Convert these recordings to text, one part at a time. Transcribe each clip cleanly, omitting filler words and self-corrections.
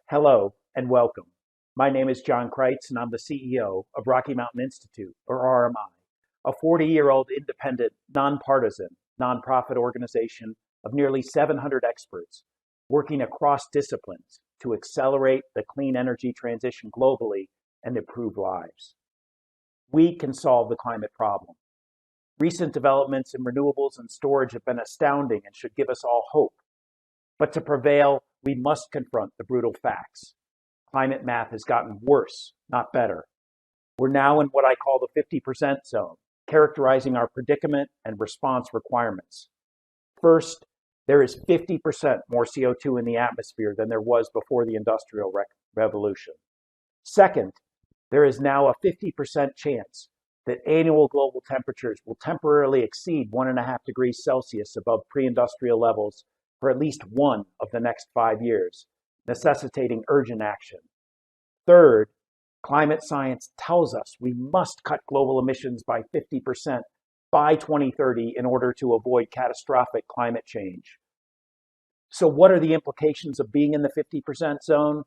Hello and welcome. My name is Jon Creyts and I'm the CEO of Rocky Mountain Institute, or RMI, a 40-year-old independent, nonpartisan, nonprofit organization of nearly 700 experts working across disciplines to accelerate the clean energy transition globally and improve lives. We can solve the climate problem. Recent developments in renewables and storage have been astounding and should give us all hope. But to prevail, we must confront the brutal facts. Climate math has gotten worse, not better. We're now in what I call the 50% zone, characterizing our predicament and response requirements. First, there is 50% more CO2 in the atmosphere than there was before the Industrial Revolution. Second, there is now a 50% chance that annual global temperatures will temporarily exceed 1.5 degrees Celsius above pre-industrial levels for at least one of the next 5 years, necessitating urgent action. Third, climate science tells us we must cut global emissions by 50% by 2030 in order to avoid catastrophic climate change. So what are the implications of being in the 50% zone?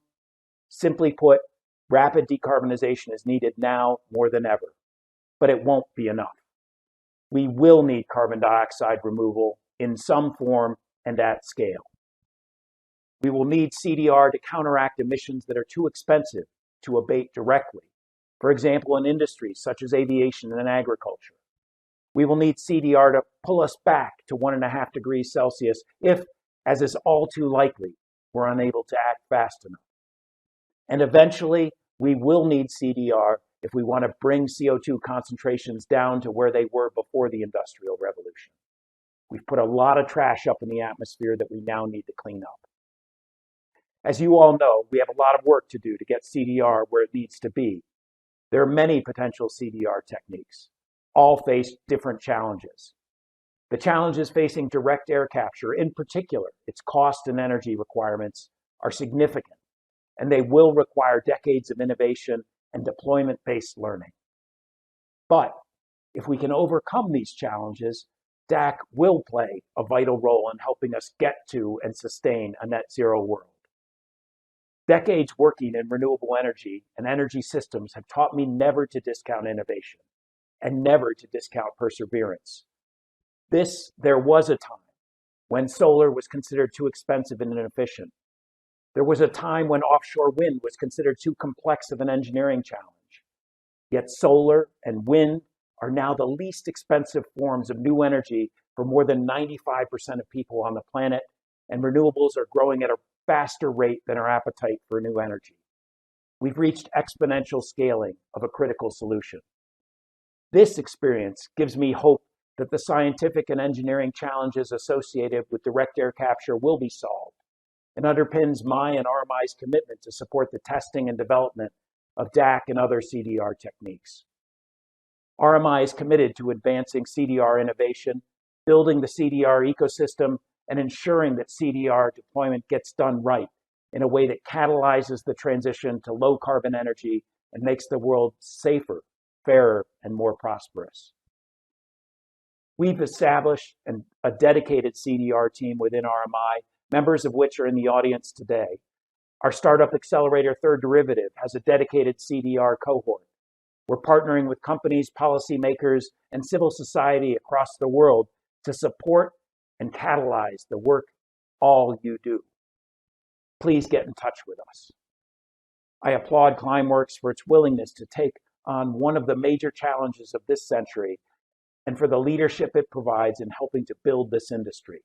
Simply put, rapid decarbonization is needed now more than ever, but it won't be enough. We will need carbon dioxide removal in some form and at scale. We will need CDR to counteract emissions that are too expensive to abate directly, for example, in industries such as aviation and agriculture. We will need CDR to pull us back to 1.5 degrees Celsius if, as is all too likely, we're unable to act fast enough. And eventually, we will need CDR if we want to bring CO2 concentrations down to where they were before the Industrial Revolution. We've put a lot of trash up in the atmosphere that we now need to clean up. As you all know, we have a lot of work to do to get CDR where it needs to be. There are many potential CDR techniques. All face different challenges. The challenges facing direct air capture, in particular, its cost and energy requirements, are significant, and they will require decades of innovation and deployment-based learning. But if we can overcome these challenges, DAC will play a vital role in helping us get to and sustain a net zero world. Decades working in renewable energy and energy systems have taught me never to discount innovation and never to discount perseverance. There was a time when solar was considered too expensive and inefficient. There was a time when offshore wind was considered too complex of an engineering challenge. Yet solar and wind are now the least expensive forms of new energy for more than 95% of people on the planet, and renewables are growing at a faster rate than our appetite for new energy. We've reached exponential scaling of a critical solution. This experience gives me hope that the scientific and engineering challenges associated with direct air capture will be solved, and underpins my and RMI's commitment to support the testing and development of DAC and other CDR techniques. RMI is committed to advancing CDR innovation, building the CDR ecosystem, and ensuring that CDR deployment gets done right in a way that catalyzes the transition to low carbon energy and makes the world safer, fairer, and more prosperous. We've established a dedicated CDR team within RMI, members of which are in the audience today. Our startup accelerator Third Derivative has a dedicated CDR cohort. We're partnering with companies, policymakers, and civil society across the world to support and catalyze the work all you do. Please get in touch with us. I applaud Climeworks for its willingness to take on one of the major challenges of this century and for the leadership it provides in helping to build this industry.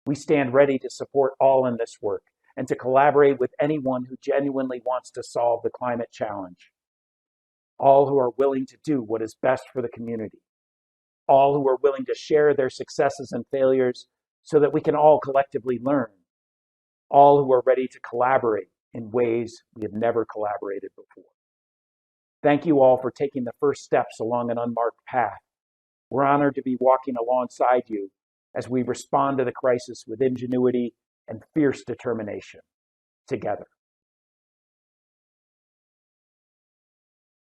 We stand ready to support all in this work and to collaborate with anyone who genuinely wants to solve the climate challenge. All who are willing to do what is best for the community. All who are willing to share their successes and failures so that we can all collectively learn. All who are ready to collaborate in ways we have never collaborated before. Thank you all for taking the first steps along an unmarked path. We're honored to be walking alongside you as we respond to the crisis with ingenuity and fierce determination together.